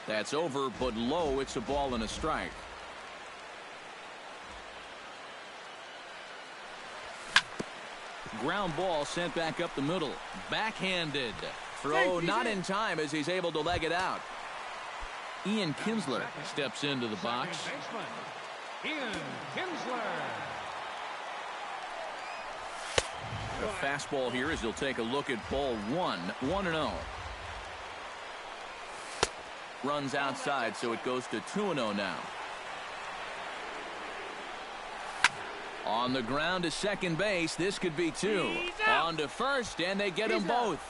That's over, but low. It's a ball and a strike. Ground ball sent back up the middle. Backhanded. Throw not in time as he's able to leg it out. Ian Kinsler steps into the box. Ian Kinsler. A fastball here as he'll take a look at ball one. 1-0. Runs outside, so it goes to 2-0 now. On the ground to second base. This could be two. On to first, and they get them both.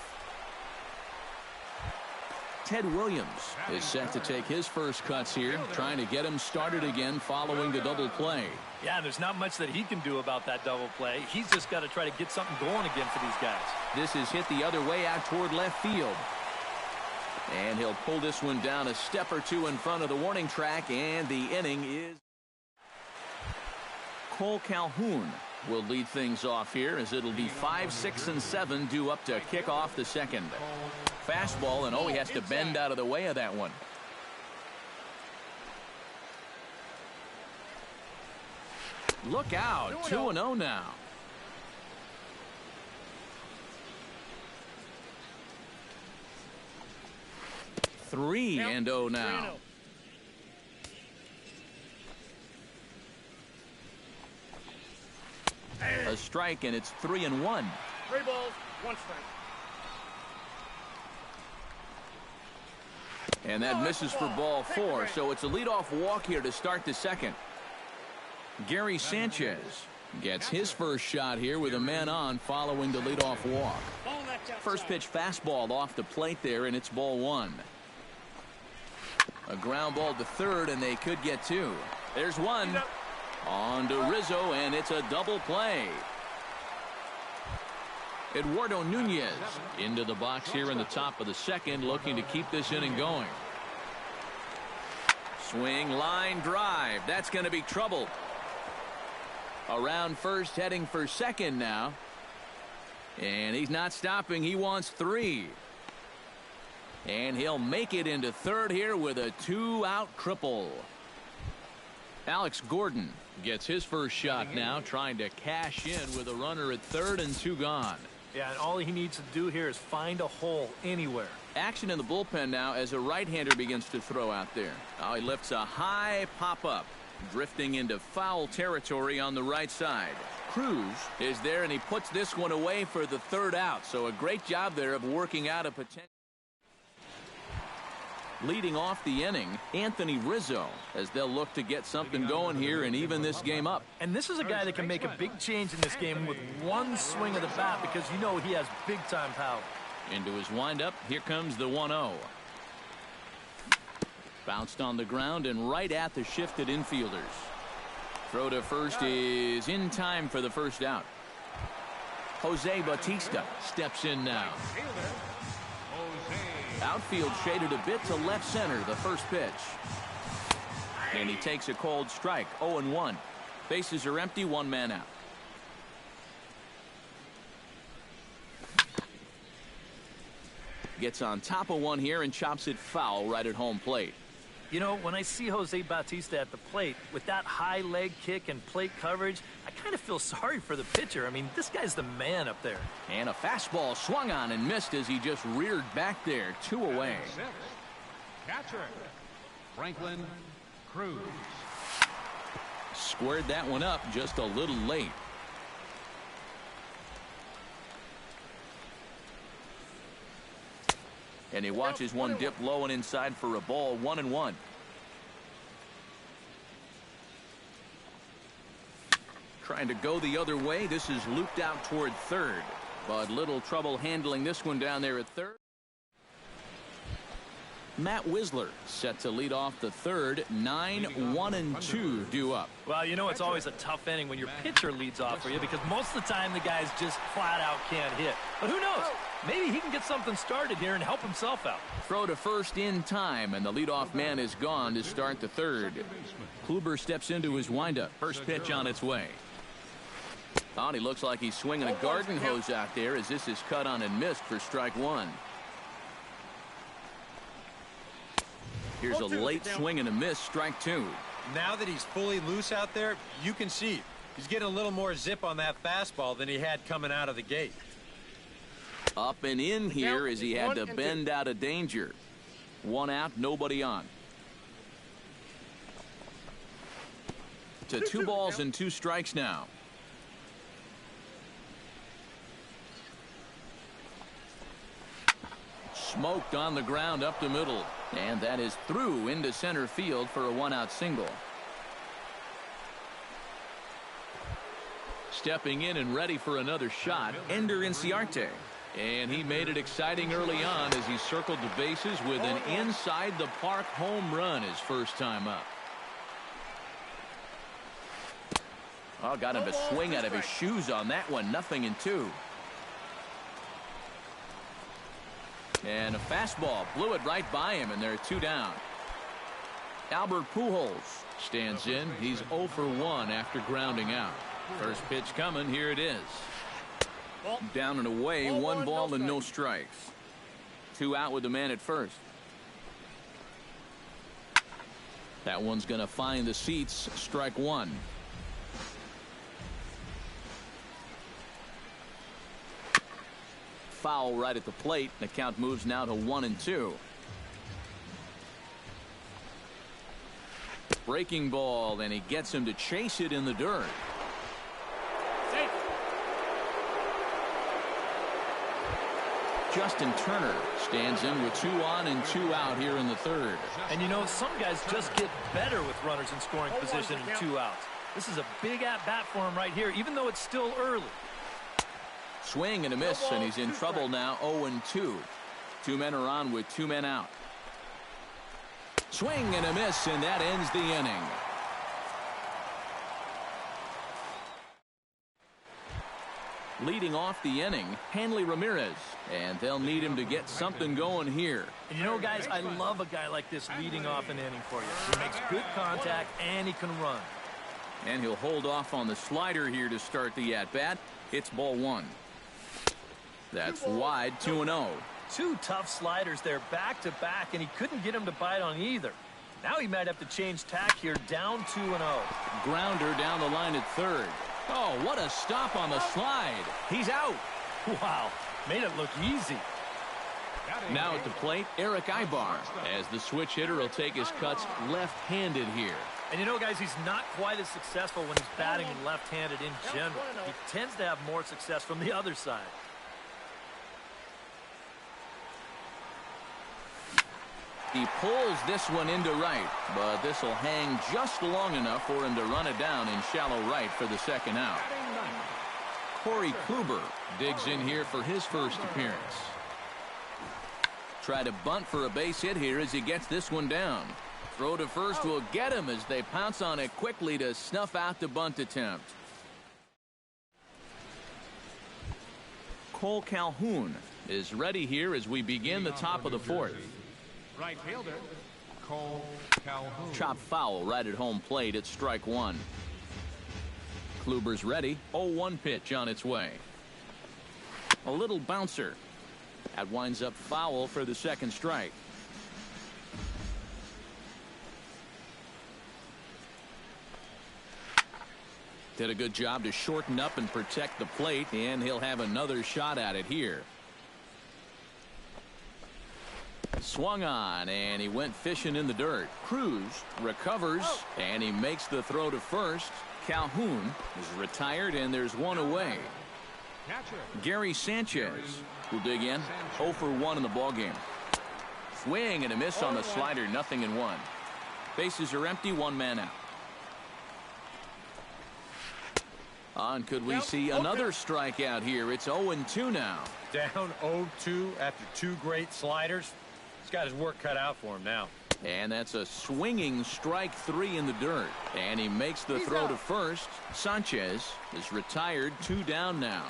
Ted Williams is set to take his first cuts here, trying to get him started again following the double play. Yeah, there's not much that he can do about that double play. He's just got to try to get something going again for these guys. This is hit the other way out toward left field. And he'll pull this one down a step or two in front of the warning track, and the inning is... Cole Calhoun will lead things off here as it'll be 5, 6, and 7 due up to kick off the second. Fastball, and he has to bend out of the way of that one. Look out, 2-0 now. Three and 0 now. A strike, and it's 3-1. 3 balls, 1 strike. And that misses for ball 4, so it's a leadoff walk here to start the second. Gary Sanchez gets his first shot here with a man on following the leadoff walk. First pitch fastball off the plate there, and it's ball 1. A ground ball to third, and they could get 2. There's 1. On to Rizzo, and it's a double play. Eduardo Nunez into the box here in the top of the second, looking to keep this inning going. Swing, line drive. That's going to be trouble. Around first, heading for second now. And he's not stopping. He wants 3. And he'll make it into third here with a 2-out triple. Alex Gordon gets his first shot now, trying to cash in with a runner at third and 2 gone. Yeah, and all he needs to do here is find a hole anywhere. Action in the bullpen now as a right-hander begins to throw out there. He lifts a high pop-up, drifting into foul territory on the right side. Cruz is there, and he puts this one away for the 3rd out. So a great job there of working out a potential. Leading off the inning, Anthony Rizzo, as they'll look to get something going here and even this game up. And this is a guy that can make a big change in this game with one swing of the bat, because you know he has big-time power. Into his windup, here comes the 1-0. Bounced on the ground and right at the shifted infielders. Throw to first is in time for the first out. Jose Bautista steps in now. Outfield shaded a bit to left center, the first pitch. And he takes a cold strike, 0-1. Bases are empty, 1 man out. Gets on top of one here and chops it foul right at home plate. You know, when I see Jose Bautista at the plate with that high leg kick and plate coverage, I kind of feel sorry for the pitcher. I mean, this guy's the man up there. And a fastball swung on and missed as he just reared back there, 2 away. Catcher, Franklin Cruz. Squared that one up just a little late. And he watches one dip low and inside for a ball, 1-1. Trying to go the other way. This is looped out toward third, but little trouble handling this one down there at third. Matt Wisler set to lead off the third. 9-1-2 due up. Well, you know, it's always a tough inning when your pitcher leads off for you, because most of the time the guys just flat out can't hit. But who knows? Maybe he can get something started here and help himself out. Throw to first in time, and the leadoff man is gone to start the third. Kluber steps into his windup. First pitch on its way. He looks like he's swinging a garden hose out there as this is cut on and missed for strike 1. Here's a late swing and a miss, strike two. Now that he's fully loose out there, you can see he's getting a little more zip on that fastball than he had coming out of the gate. Up and in here as he had to bend out of danger. One out, nobody on. To 2 balls and 2 strikes now. Smoked on the ground up the middle. And that is through into center field for a 1-out single. Stepping in and ready for another shot, Ender Inciarte. And he made it exciting early on as he circled the bases with an inside the park home run his first time up. Oh, got him to swing out of his shoes on that one. 0-2. And a fastball blew it right by him, and they're 2 down. Albert Pujols stands in. He's 0 for 1 after grounding out. First pitch coming. Here it is. Down and away. 1 ball and no strikes. 2 out with the man at first. That one's going to find the seats. Strike 1. Foul right at the plate. The count moves now to 1-2. Breaking ball, and he gets him to chase it in the dirt. Safe. Justin Turner stands in with 2 on and 2 out here in the third. And you know, some guys just get better with runners in scoring position and 2 outs. This is a big at-bat for him right here, even though it's still early. Swing and a miss, and he's in trouble now. 0-2. 2 men are on with 2 men out. Swing and a miss, and that ends the inning. Leading off the inning, Hanley Ramirez, and they'll need him to get something going here. And you know, guys, I love a guy like this leading off an inning for you. He makes good contact, and he can run. And he'll hold off on the slider here to start the at-bat. It's ball 1. That's wide. 2-0. 2 tough sliders there back-to-back, and he couldn't get him to bite on either. Now he might have to change tack here, down 2-0. Grounder down the line at third. Oh, what a stop on the slide. He's out. Wow, made it look easy. Now at the plate, Eric Ibar, as the switch hitter will take his cuts left-handed here. And you know, guys, he's not quite as successful when he's batting left-handed in general. He tends to have more success from the other side. He pulls this one into right, but this will hang just long enough for him to run it down in shallow right for the second out. Corey Kluber digs in here for his first appearance. Try to bunt for a base hit here as he gets this one down. Throw to first will get him as they pounce on it quickly to snuff out the bunt attempt. Cole Calhoun is ready here as we begin the top of the 4th. Right fielder, Cole Calhoun. Chop foul right at home plate at strike 1. Kluber's ready. 0-1 pitch on its way. A little bouncer. That winds up foul for the second strike. Did a good job to shorten up and protect the plate, and he'll have another shot at it here. Swung on, and he went fishing in the dirt. Cruz recovers, and he makes the throw to first. Calhoun is retired, and there's one away. Gary Sanchez will dig in. 0 for 1 in the ballgame. Swing and a miss on the slider. 0-1. Bases are empty. 1 man out. On, could we see another strikeout here? It's 0-2 now. Down 0-2 after 2 great sliders. He's got his work cut out for him now. And that's a swinging strike 3 in the dirt. And he makes the throw to first. Sanchez is retired. 2 down now.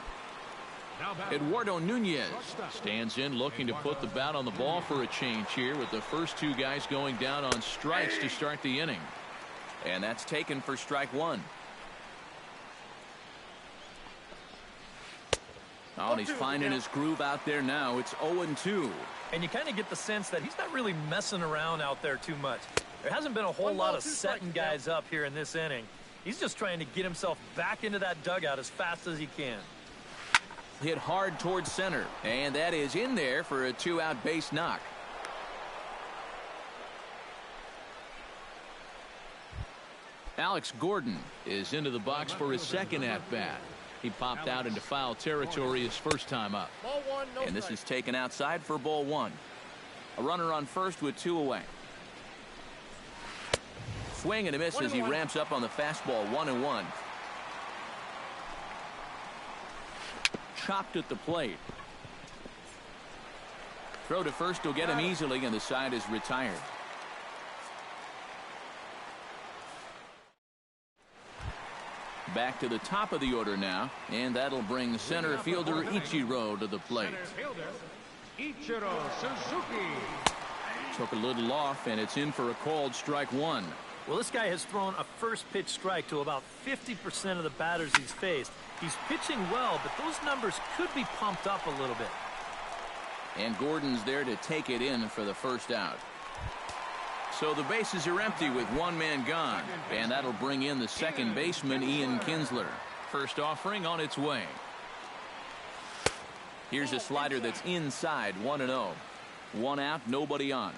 Eduardo Nunez stands in looking to put the bat on the ball for a change here with the first 2 guys going down on strikes to start the inning. And that's taken for strike 1. Oh, and he's finding his groove out there now. It's 0-2. And you kind of get the sense that he's not really messing around out there too much. There hasn't been a whole lot of setting guys up here in this inning. He's just trying to get himself back into that dugout as fast as he can. Hit hard towards center, and that is in there for a 2-out base knock. Alex Gordon is into the box for his second at-bat. He popped out into foul territory his first time up. And this is taken outside for ball one. A runner on first with 2 away. Swing and a miss as he ramps up on the fastball. 1-1. Chopped at the plate. Throw to first will get him easily, and the side is retired. Back to the top of the order now, and that'll bring center fielder Ichiro to the plate. Ichiro Suzuki. Took a little off, and it's in for a called strike one. Well, this guy has thrown a first pitch strike to about 50% of the batters he's faced. He's pitching well, but those numbers could be pumped up a little bit. And Gordon's there to take it in for the first out. So the bases are empty with one man gone, and that'll bring in the second baseman, Ian Kinsler. First offering on its way. Here's a slider that's inside, 1-0. One out, nobody on.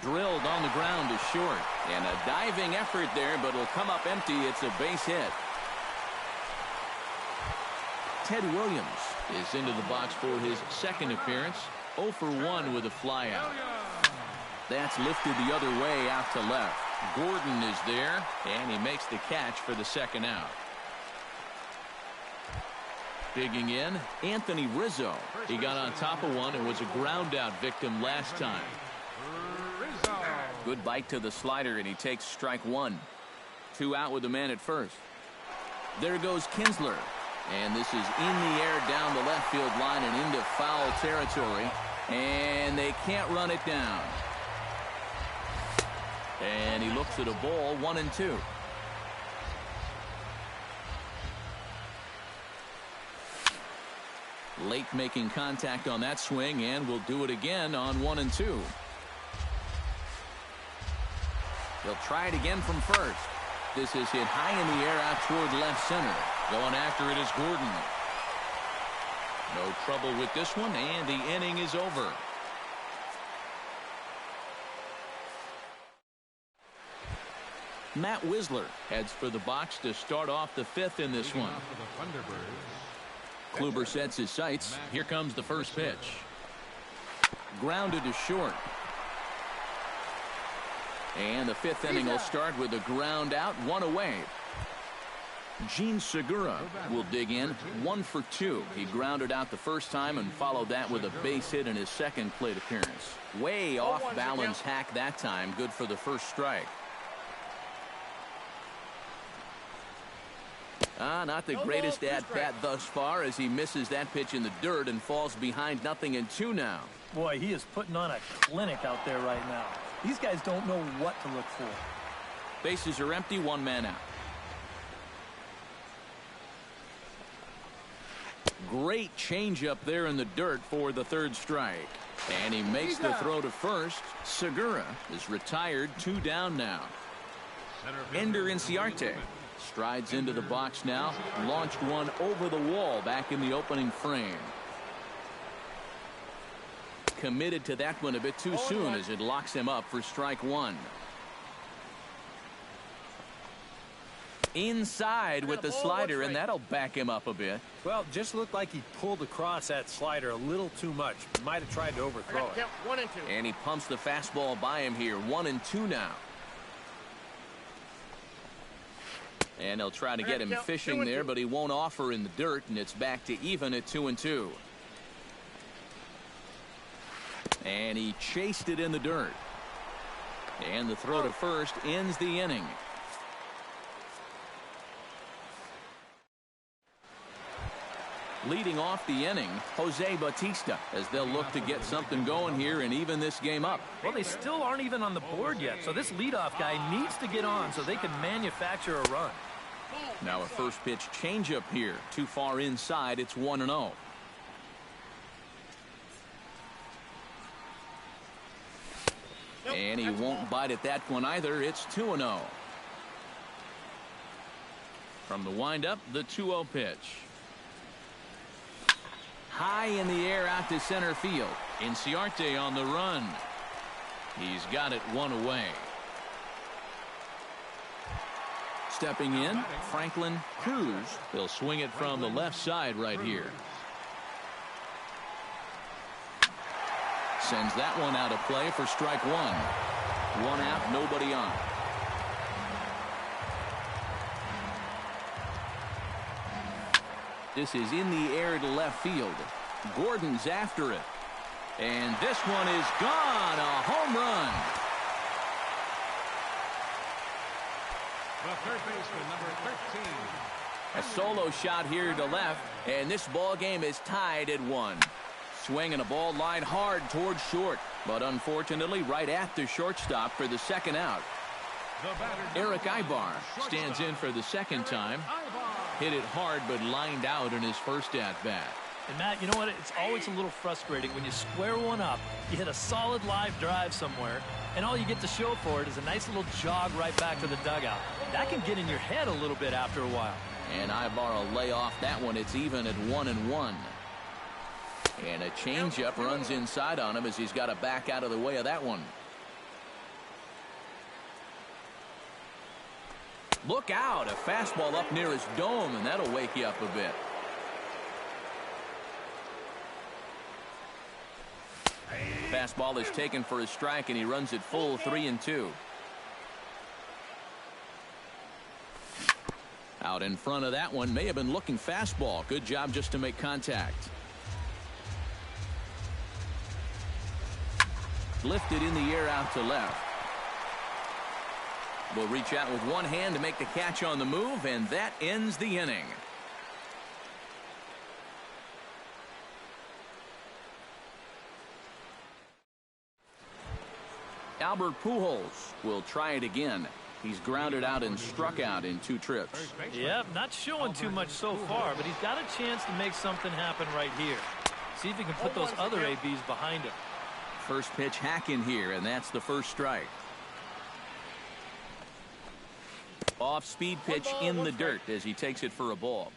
Drilled on the ground to short, and a diving effort there, but it'll come up empty. It's a base hit. Ted Williams is into the box for his second appearance. 0 for 1 with a flyout. That's lifted the other way out to left. Gordon is there, and he makes the catch for the second out. Digging in, Anthony Rizzo. He got on top of one and was a ground out victim last time. Good bite to the slider, and he takes strike one. 2 out with the man at first. There goes Kinsler. And this is in the air down the left field line and into foul territory. And they can't run it down. And he looks at a ball, 1-2. Late making contact on that swing, and will do it again on 1-2. They'll try it again from first. This is hit high in the air out toward left center. Going after it is Gordon. No trouble with this one, and the inning is over. Matt Wisler heads for the box to start off the fifth in this one. Kluber sets his sights. Here comes the first pitch. Grounded to short. And the fifth inning will start with a ground out, 1 away. Gene Segura will dig in, 1 for 2. He grounded out the first time and followed that with a base hit in his second plate appearance. Way off balance hack that time. Good for the first strike. Not the greatest at-bat thus far as he misses that pitch in the dirt and falls behind 0-2 now. Boy, he is putting on a clinic out there right now. These guys don't know what to look for. Bases are empty, one man out. Great changeup there in the dirt for the third strike. And he makes the throw to first. Segura is retired, 2 down now. Ender Inciarte strides into the box now. Launched one over the wall back in the opening frame. Committed to that one a bit too soon as it locks him up for strike one. Inside with the slider, and that'll back him up a bit. Well, just looked like he pulled across that slider a little too much. Might have tried to overthrow it. 1-2. And he pumps the fastball by him here. 1-2 now. And they'll try to get him fishing there, but he won't offer in the dirt, and it's back to even at 2-2. And he chased it in the dirt. And the throw to first ends the inning. Leading off the inning, Jose Bautista, as they'll look to get something going here and even this game up. Well, they still aren't even on the board yet, so this leadoff guy needs to get on so they can manufacture a run. Now a first pitch changeup here. Too far inside. It's 1-0. And he won't bite at that one either. It's 2-0. From the windup, the 2-0 pitch. High in the air out to center field. Inciarte on the run. He's got it one away. Stepping in, Franklin Cruz. He'll swing it from the left side right here. Sends that one out of play for strike one. One out, nobody on. This is in the air to left field. Gordon's after it. And this one is gone. A home run. The third baseman, number 13. A solo shot here to left, and this ball game is tied at 1. Swinging a ball line hard towards short, but unfortunately right at the shortstop for the second out. Eric Ibar stands in for the second time. Hit it hard, but lined out in his first at-bat. And Matt, you know what? It's always a little frustrating when you square one up, you hit a solid live drive somewhere, and all you get to show for it is a nice little jog right back to the dugout. That can get in your head a little bit after a while. And Ibar will lay off that one. It's even at 1-1. And a changeup runs inside on him as he's got to back out of the way of that one. Look out. A fastball up near his dome, and that'll wake you up a bit. Fastball is taken for a strike, and he runs it full 3-2. Out in front of that one. May have been looking fastball. Good job just to make contact. Lifted in the air out to left. Will reach out with one hand to make the catch on the move, and that ends the inning. Albert Pujols will try it again. He's grounded out and struck out in 2 trips. Yep, not showing too much so far, but he's got a chance to make something happen right here. See if he can put those other ABs behind him. First pitch hack in here, and that's the first strike. Off speed pitch in the dirt as he takes it for a ball.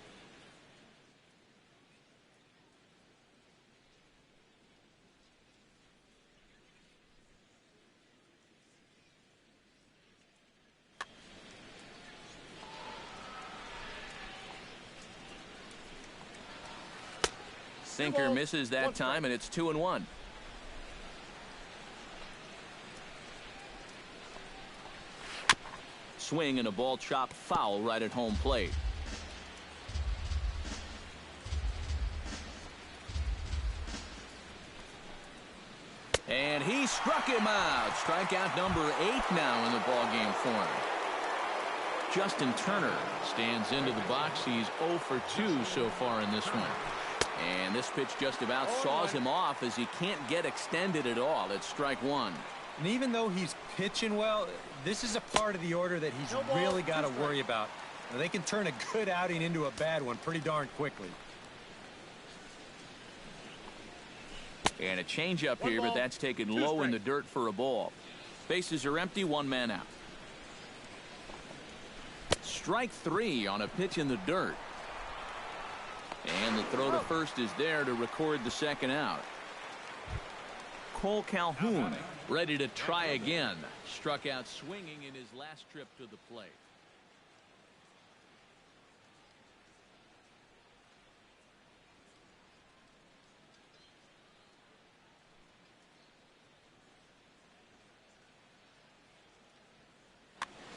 Sinker misses that time, and it's 2-1. Swing and a ball chopped foul right at home plate. And he struck him out. Strikeout number 8 now in the ballgame for him. Justin Turner stands into the box. He's 0 for 2 so far in this one. And this pitch just about saws him off as he can't get extended at all. It's strike 1. And even though he's pitching well, this is a part of the order that he's really got to worry about. Now, they can turn a good outing into a bad one pretty darn quickly. And a changeup here, but that's taken low in the dirt for a ball. Bases are empty, 1 man out. Strike 3 on a pitch in the dirt. And the throw to first is there to record the second out. Cole Calhoun ready to try again. Struck out swinging in his last trip to the plate.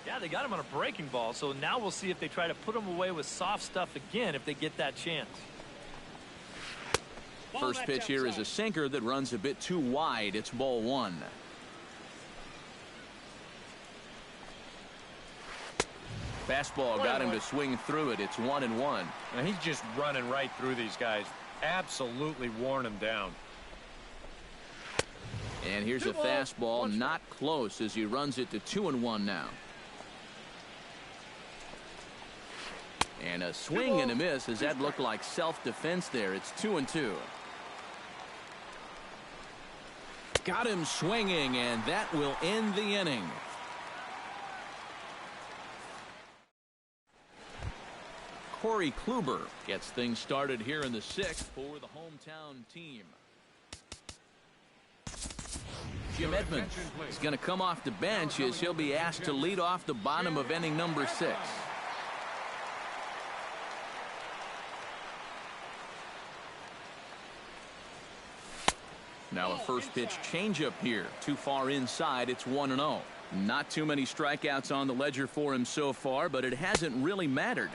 Yeah, they got him on a breaking ball, so now we'll see if they try to put him away with soft stuff again if they get that chance. First pitch here is a sinker that runs a bit too wide. It's ball 1. Fastball got him to swing through it. It's 1-1. And he's just running right through these guys. Absolutely worn them down. And here's a fastball, not close as he runs it to 2-1 now. And a swing and a miss, as that looked like self-defense there. It's 2-2. Got him swinging, and that will end the inning. Corey Kluber gets things started here in the 6th for the hometown team. Jim Edmonds is going to come off the bench as he'll be asked to lead off the bottom of inning number 6. Now a first pitch changeup here. Too far inside. It's 1-0. Not too many strikeouts on the ledger for him so far, but it hasn't really mattered.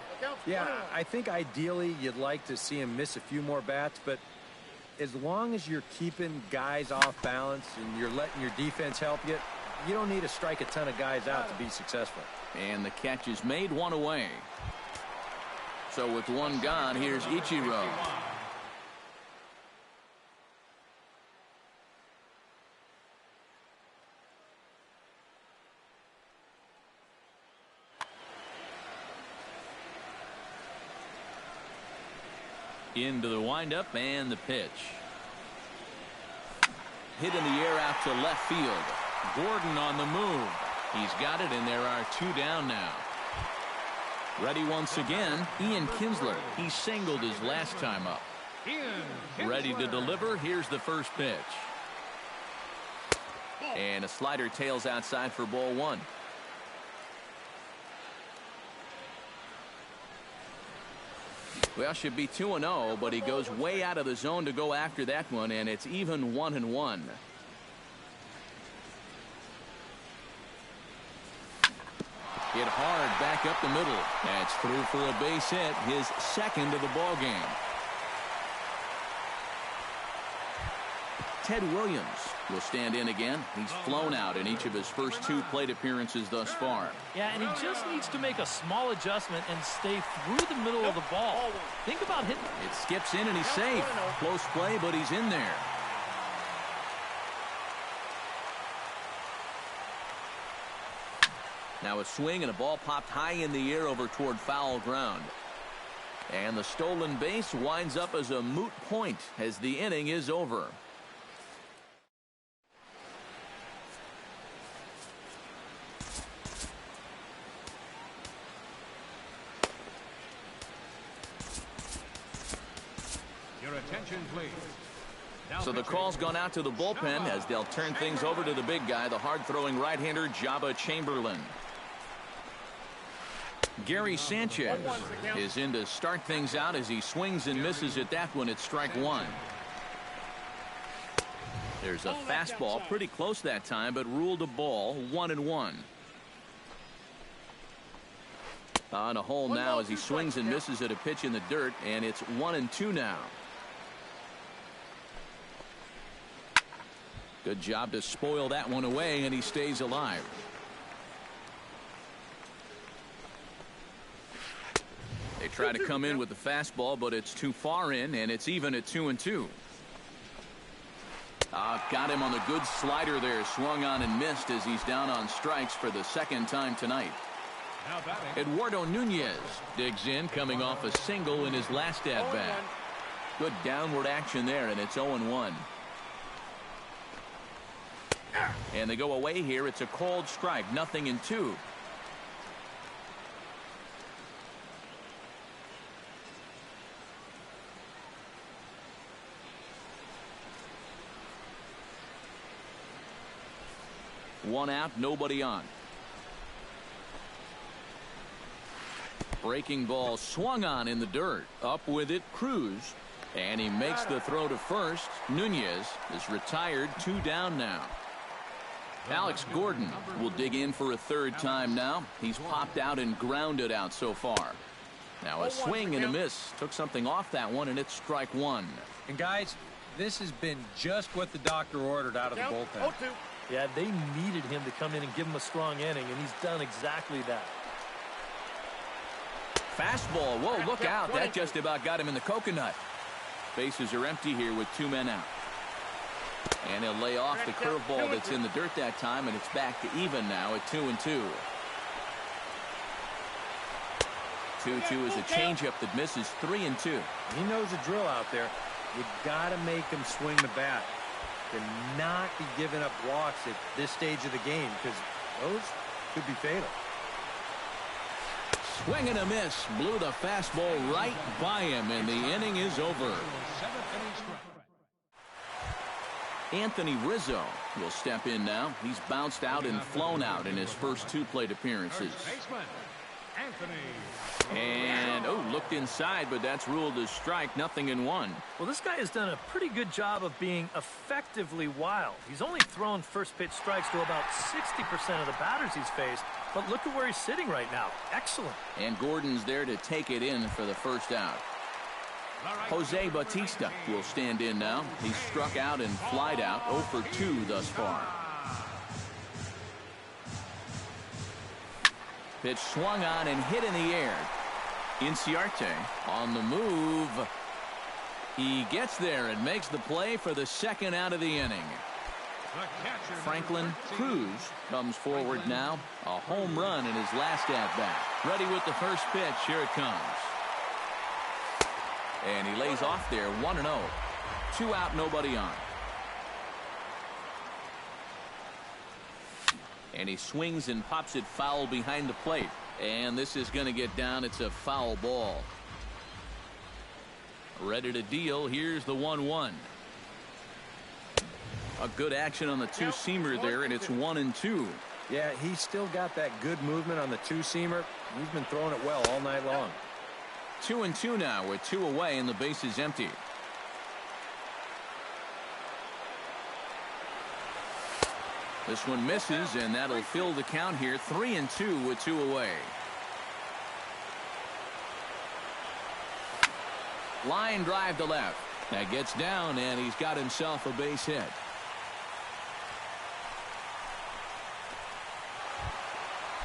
Yeah, I think ideally you'd like to see him miss a few more bats, but as long as you're keeping guys off balance and you're letting your defense help you, you don't need to strike a ton of guys out to be successful. And the catch is made, one away. So with one gone, here's Ichiro. Into the windup and the pitch. Hit in the air out to left field. Gordon on the move. He's got it, and there are 2 down now. Ready once again, Ian Kinsler. He singled his last time up. Ready to deliver. Here's the first pitch. And a slider tails outside for ball 1. Well, should be 2-0, but he goes way out of the zone to go after that one, and it's even 1-1. Hit hard back up the middle. That's through for a base hit, his second of the ball game. Ted Williams will stand in again. He's flown out in each of his first 2 plate appearances thus far. Yeah, and he just needs to make a small adjustment and stay through the middle of the ball. Think about hitting. It skips in and he's safe. Close play, but he's in there. Now a swing and a ball popped high in the air over toward foul ground. And the stolen base winds up as a moot point as the inning is over. Your attention, please. So the call's gone out to the bullpen as they'll turn things over to the big guy, the hard-throwing right-hander Jabba Chamberlain. Gary Sanchez is in to start things out as he swings and misses at that one at strike 1. There's a fastball pretty close that time, but ruled a ball, 1-1. On a hole now as he swings and misses at a pitch in the dirt, and it's 1-2 now. Good job to spoil that one away, and he stays alive. They try to come in with the fastball, but it's too far in, and it's even at 2-2. Got him on the good slider there, swung on and missed as he's down on strikes for the second time tonight. Eduardo Nunez digs in, coming off a single in his last at-bat. Good downward action there, and it's 0-1. And they go away here. It's a called strike, 0-2. One out, nobody on. Breaking ball swung on in the dirt. Up with it, Cruz. And he makes the throw to first. Nunez is retired, 2 down now. Alex Gordon will dig in for a third time now. He's popped out and grounded out so far. Now a swing and a miss. Took something off that one, and it's strike 1. And guys, this has been just what the doctor ordered out of the bullpen. Yeah, they needed him to come in and give him a strong inning, and he's done exactly that. Fastball. Whoa, look out. That just about got him in the coconut. Bases are empty here with 2 men out. And he'll lay off the curveball that's in the dirt that time, and it's back to even now at 2-2. 2-2 is a changeup that misses 3-2. He knows the drill out there. You got to make him swing the bat. To not be giving up walks at this stage of the game, because those could be fatal. Swing and a miss. Blew the fastball right by him, and the inning is over. Anthony Rizzo will step in now. He's bounced out and flown out in his first 2 plate appearances. And, looked inside, but that's ruled as strike, 0-1. Well, this guy has done a pretty good job of being effectively wild. He's only thrown first pitch strikes to about 60% of the batters he's faced, but look at where he's sitting right now. Excellent. And Gordon's there to take it in for the first out. Jose Bautista will stand in now. He's struck out and flied out, 0 for 2 thus far. Pitch swung on and hit in the air. Inciarte on the move. He gets there and makes the play for the second out of the inning. Franklin Cruz comes forward now. A home run in his last at-bat. Ready with the first pitch. Here it comes. And he lays off there, 1-0. 2 out, nobody on. And he swings and pops it foul behind the plate. And this is going to get down. It's a foul ball. Ready to deal. Here's the 1-1. A good action on the two-seamer there, and it's 1-2. Yeah, he's still got that good movement on the two-seamer. He's been throwing it well all night long. 2-2 now with 2 away and the base is empty. This one misses, and that'll fill the count here. 3-2 with 2 away. Line drive to left. That gets down, and he's got himself a base hit.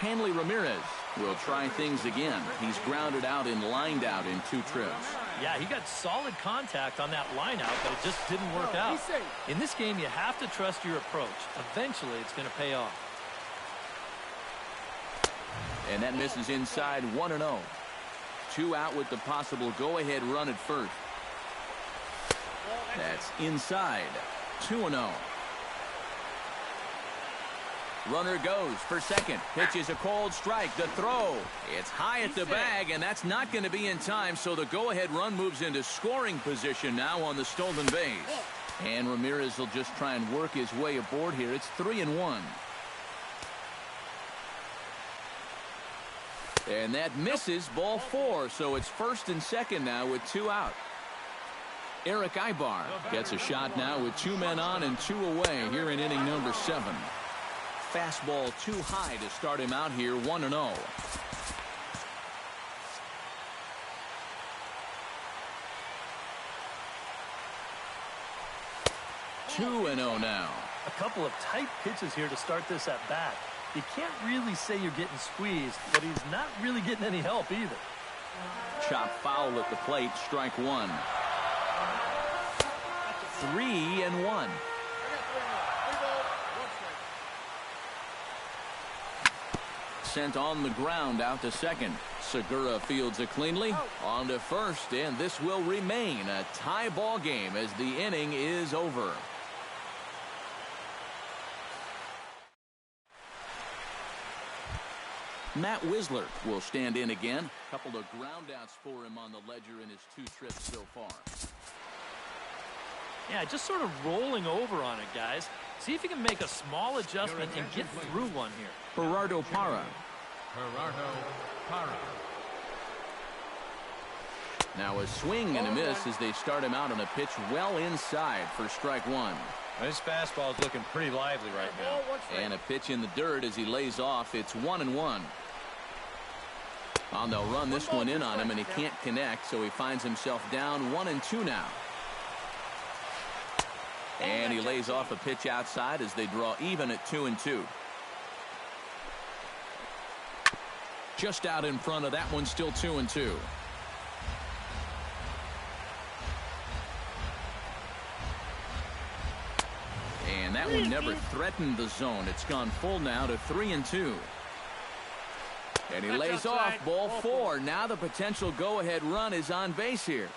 Hanley Ramirez will try things again. He's grounded out and lined out in 2 trips. Yeah, he got solid contact on that line out, but it just didn't work out. In this game, you have to trust your approach. Eventually, it's going to pay off. And that misses inside, 1-0. 2 out with the possible go-ahead run at first. That's inside, 2-0. Runner goes for second. Pitches a cold strike. The throw. It's high at the bag, and that's not going to be in time, so the go-ahead run moves into scoring position now on the stolen base. And Ramirez will just try and work his way aboard here. It's 3-1. And that misses, ball 4, so it's first and second now with 2 out. Eric Ibar gets a shot now with 2 men on and 2 away here in inning number 7. Fastball too high to start him out here, 1-0. 2-0 now. A couple of tight pitches here to start this at bat. You can't really say you're getting squeezed, but he's not really getting any help either. Chop foul at the plate, strike 1. 3-1. Sent on the ground out to second. Segura fields it cleanly. On to first, and this will remain a tie ball game as the inning is over. Matt Wisler will stand in again. Couple of groundouts for him on the ledger in his 2 trips so far. Yeah, just sort of rolling over on it, guys. See if you can make a small adjustment and get through one here. Gerardo Parra. Now a swing and a miss as they start him out on a pitch well inside for strike 1. This fastball is looking pretty lively right now. And a pitch in the dirt as he lays off. It's 1-1. They'll run this one in on him, and he can't connect, so he finds himself down 1-2 now. And he lays off a pitch outside as they draw even at 2-2. Just out in front of that one, still 2-2. And that one never threatened the zone. It's gone full now to 3-2. And he lays off ball 4. Now the potential go-ahead run is on base here.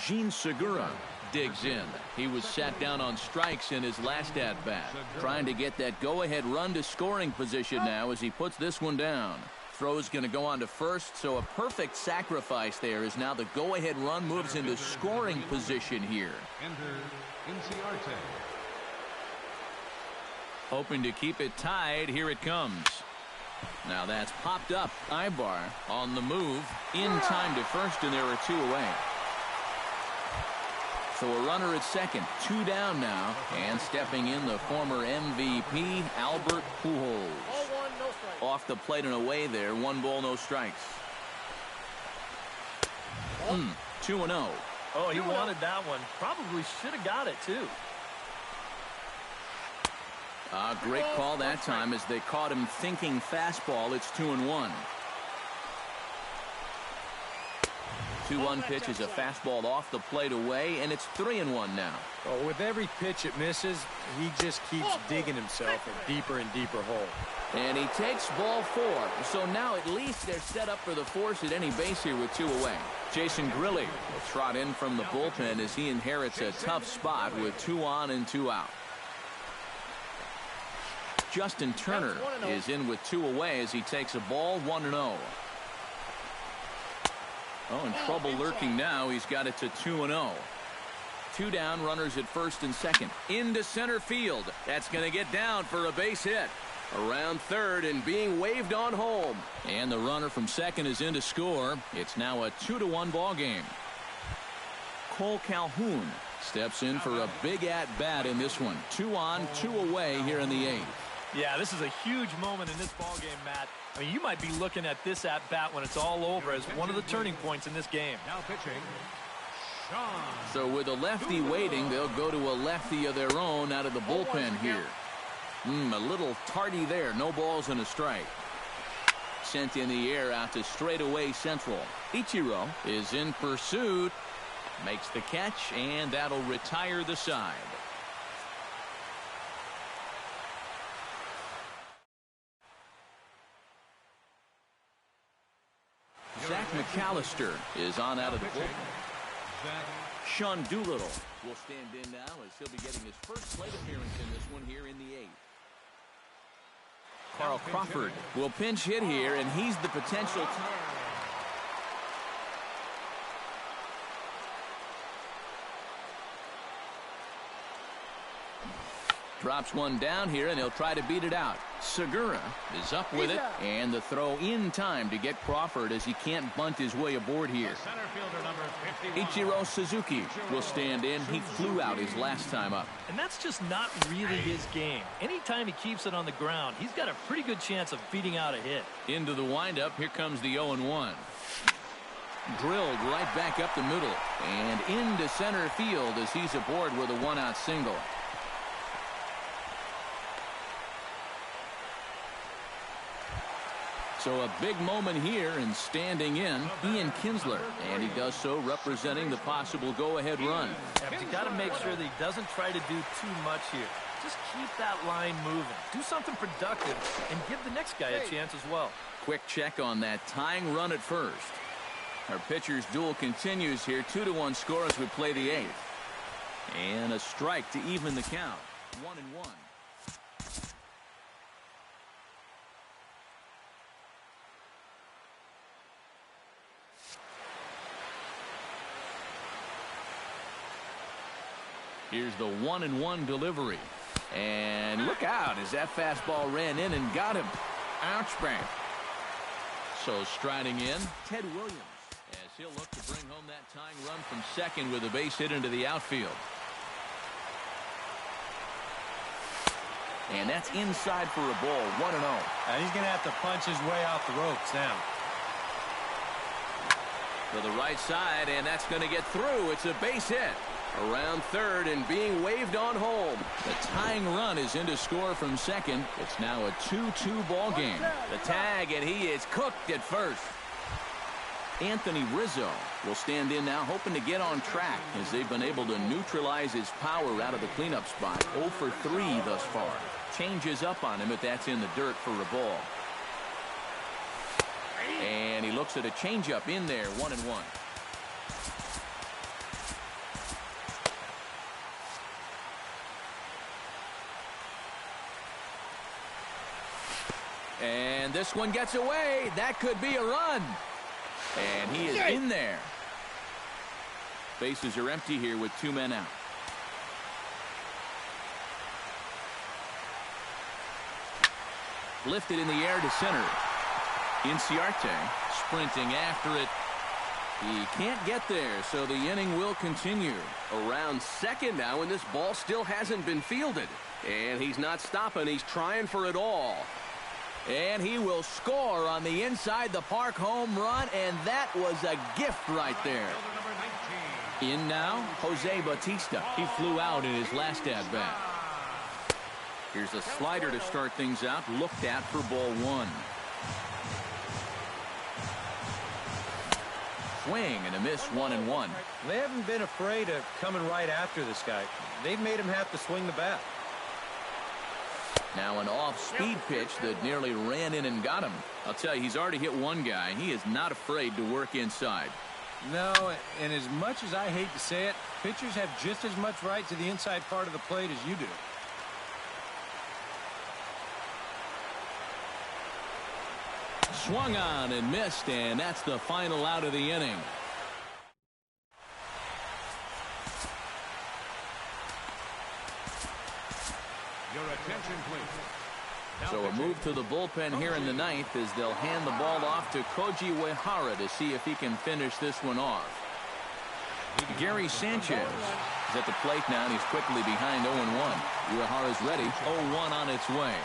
Gene Segura digs in. He was sat down on strikes in his last at-bat. Trying to get that go-ahead run to scoring position now as he puts this one down. Throw's going to go on to first, so a perfect sacrifice there as now the go-ahead run moves into scoring position here. Hoping to keep it tied. Here it comes. Now that's popped up. Ibar on the move. In time to first, and there are 2 away. So a runner at second. 2 down now. And stepping in, the former MVP, Albert Pujols. Off the plate and away there. 1 ball, no strikes. 2-0. Oh, he wanted that one. Probably should have got it, too. Great call that time as they caught him thinking fastball. It's 2-1. 2-1 pitch is a fastball off the plate away, and it's 3-1 now. Well, with every pitch it misses, he just keeps digging himself a deeper and deeper hole. And he takes ball 4. So now at least they're set up for the force at any base here with 2 away. Jason Grilli will trot in from the bullpen as he inherits a tough spot with 2 on and 2 out. Justin Turner is in with 2 away as he takes a ball. 1-0. Oh, and trouble lurking now. He's got it to 2-0. 2 down, runners at first and second. Into center field. That's going to get down for a base hit. Around third and being waved on home. And the runner from second is in to score. It's now a 2-1 ball game. Cole Calhoun steps in for a big at-bat in this one. 2 on, 2 away here in the 8th. Yeah, this is a huge moment in this ball game, Matt. I mean, you might be looking at this at-bat when it's all over as one of the turning points in this game. Now pitching, Sean. So with a lefty waiting, they'll go to a lefty of their own out of the bullpen here. A little tardy there. No balls and a strike. Sent in the air out to straightaway central. Ichiro is in pursuit. Makes the catch, and that'll retire the side. Zach McAllister is on out of the bullpen. Sean Doolittle will stand in now as he'll be getting his first plate appearance in this one here in the 8th. Carl Crawford will pinch hit here, and he's the potential. Drops one down here, and he'll try to beat it out. Segura is up with it, and the throw in time to get Crawford as he can't bunt his way aboard here. Ichiro Suzuki will stand in. He flew out his last time up. And that's just not really his game. Anytime he keeps it on the ground, he's got a pretty good chance of beating out a hit. Into the windup. Here comes the 0-1. Drilled right back up the middle and into center field as he's aboard with a 1-out single. So a big moment here, and standing in, Ian Kinsler, and he does so representing the possible go-ahead run. Yeah, but you got to make sure that he doesn't try to do too much here. Just keep that line moving. Do something productive and give the next guy a chance as well. Quick check on that tying run at first. Our pitcher's duel continues here. 2-1 score as we play the 8th. And a strike to even the count. 1-1. Here's the 1-1 delivery. And look out as that fastball ran in and got him. Ouch bang. So striding in, Ted Williams, as he'll look to bring home that tying run from second with a base hit into the outfield. And that's inside for a ball. 1-0. And he's going to have to punch his way off the ropes now. To the right side, and that's going to get through. It's a base hit. Around third and being waved on home. The tying run is in to score from second. It's now a 2-2 ball game. The tag, and he is cooked at first. Anthony Rizzo will stand in now, hoping to get on track as they've been able to neutralize his power out of the cleanup spot. 0 for 3 thus far. Changes up on him, but that's in the dirt for a ball. And he looks at a changeup in there, 1-1. And this one gets away. That could be a run. And he is in there. Bases are empty here with 2 men out. Lifted in the air to center. Inciarte sprinting after it. He can't get there, so the inning will continue. Around second now, and this ball still hasn't been fielded. And he's not stopping. He's trying for it all. And he will score on the inside the park home run, and that was a gift right there. In now, Jose Bautista. He flew out in his last at-bat. Here's a slider to start things out, looked at for ball 1. Swing and a miss, 1-1. They haven't been afraid of coming right after this guy. They've made him have to swing the bat. Now an off-speed pitch that nearly ran in and got him. I'll tell you, he's already hit one guy. He is not afraid to work inside. No, and as much as I hate to say it, pitchers have just as much right to the inside part of the plate as you do. Swung on and missed, and that's the final out of the inning. Your attention, please. So a move to the bullpen here in the ninth as they'll hand the ball off to Koji Uehara to see if he can finish this one off. Gary Sanchez is at the plate now, and he's quickly behind 0-1. Uehara's ready, 0-1 on its way.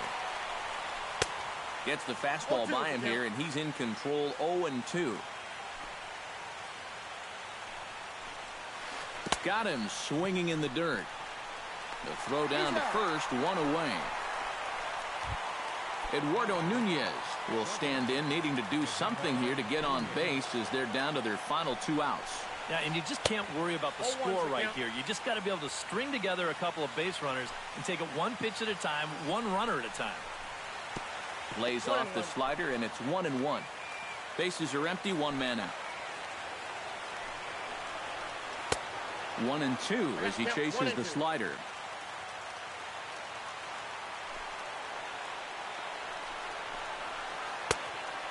Gets the fastball by him here, and he's in control, 0-2. Got him swinging in the dirt. The throw down to first, 1 away. Eduardo Nunez will stand in, needing to do something here to get on base as they're down to their final 2 outs. Yeah, and you just can't worry about the score right here. You just got to be able to string together a couple of base runners and take it one pitch at a time, one runner at a time. Lays off the slider, and it's 1-1. Bases are empty, 1 man out. 1-2 as he chases the slider.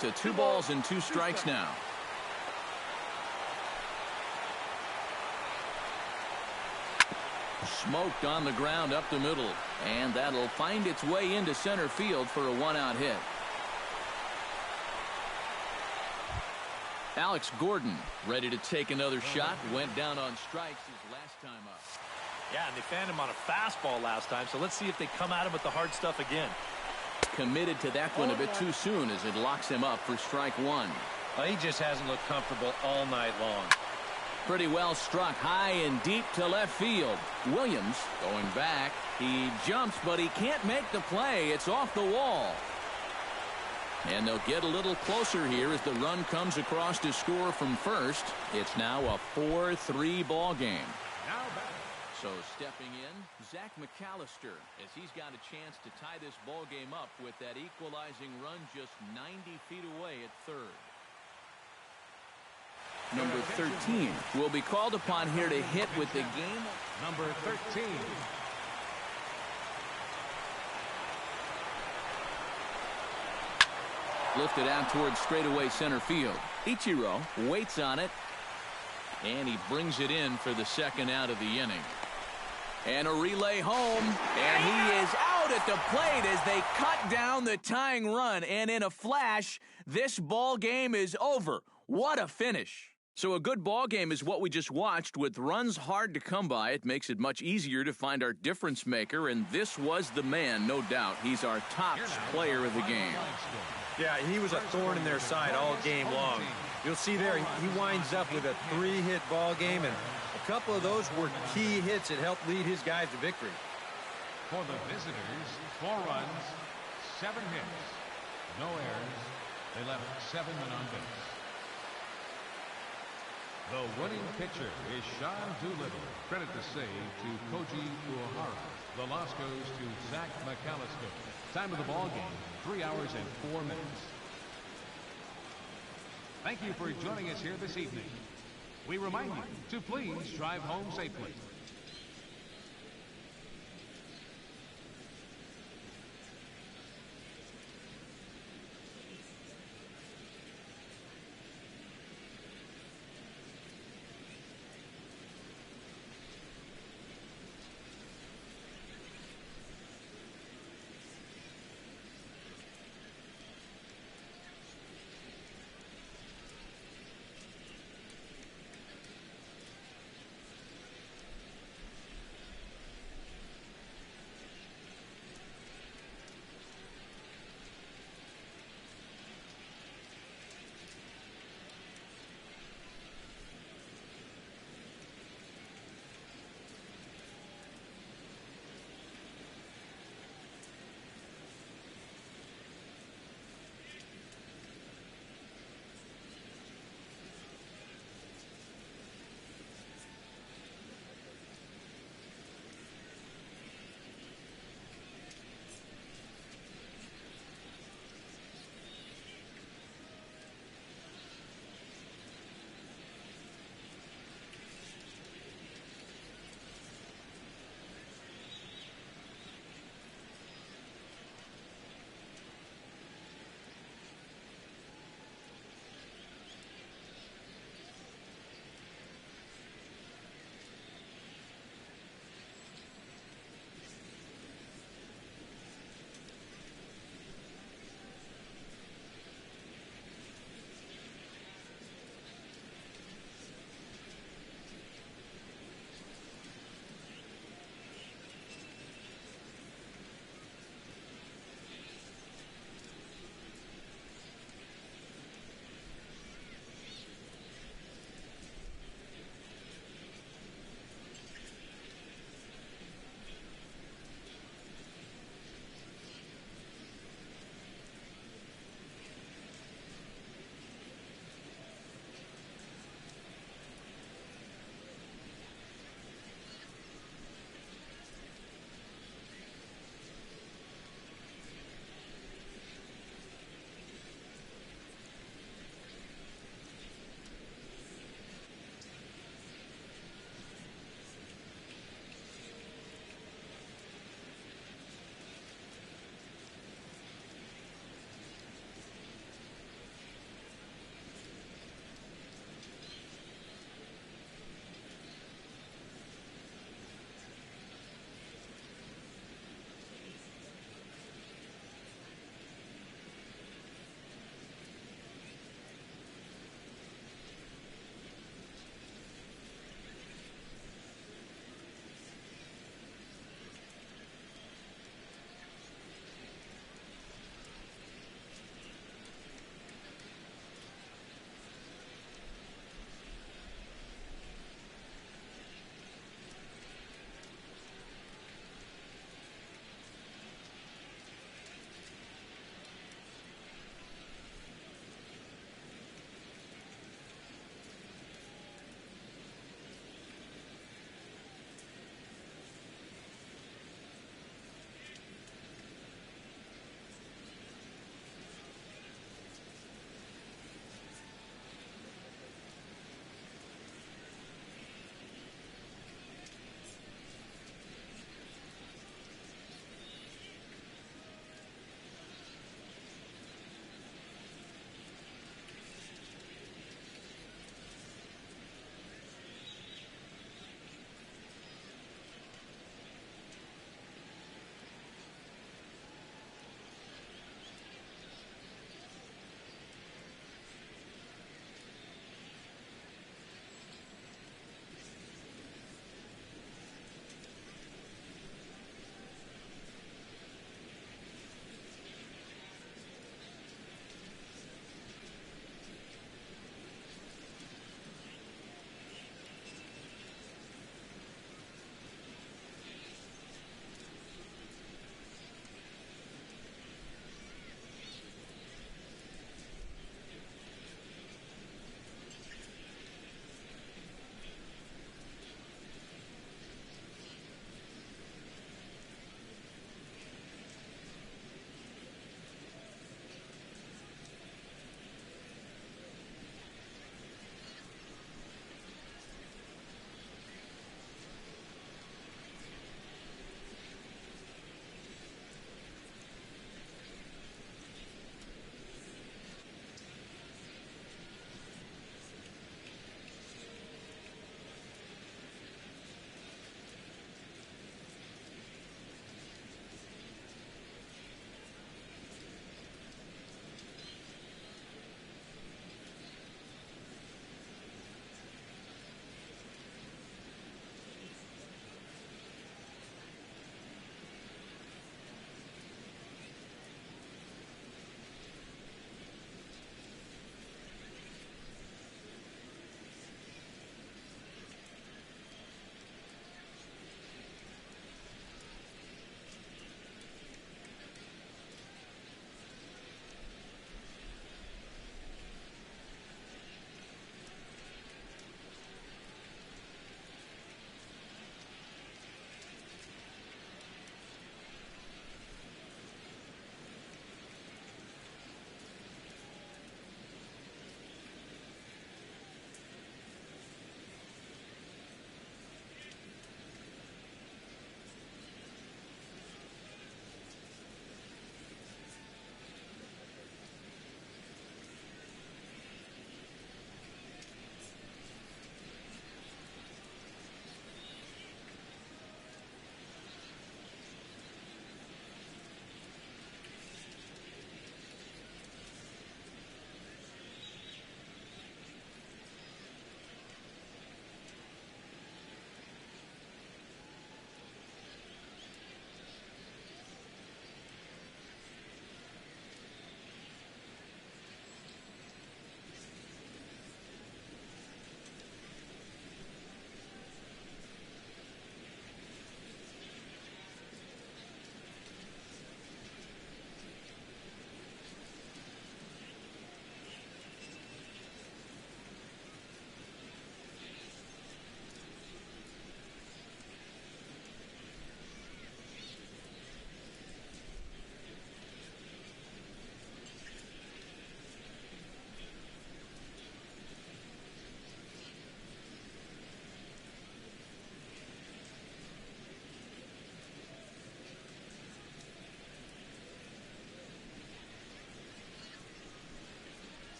To 2 balls and 2 strikes now. Smoked on the ground up the middle, and that'll find its way into center field for a 1-out hit. Alex Gordon ready to take another shot. Went down on strikes his last time up. Yeah, and they fanned him on a fastball last time, so let's see if they come at him with the hard stuff again. Committed to that one a bit too soon as it locks him up for strike 1. Well, he just hasn't looked comfortable all night long. Pretty well struck high and deep to left field. Williams going back. He jumps, but he can't make the play. It's off the wall. And they'll get a little closer here as the run comes across to score from first. It's now a 4-3 ball game. Now back. So stepping in, Zach McAllister, as he's got a chance to tie this ball game up with that equalizing run just 90 feet away at third. Number 13 will be called upon here to hit with the game. Number 13. Lifted out towards straightaway center field. Ichiro waits on it, and he brings it in for the 2nd out of the inning. And a relay home, and he is out at the plate as they cut down the tying run. And in a flash, this ball game is over. What a finish. So a good ball game is what we just watched. With runs hard to come by, it makes it much easier to find our difference maker, and this was the man, no doubt. He's our top player of the game. Yeah, he was a thorn in their side all game long. You'll see there, he winds up with a 3-hit ball game, and a couple of those were key hits that helped lead his guys to victory. For the visitors, 4 runs, 7 hits, no errors. They left 7 men on base. The winning pitcher is Sean Doolittle. Credit to save to Koji Uehara. The loss goes to Zach McAllister. Time of the ball game, 3 hours and 4 minutes. Thank you for joining us here this evening. We remind you to please drive home safely.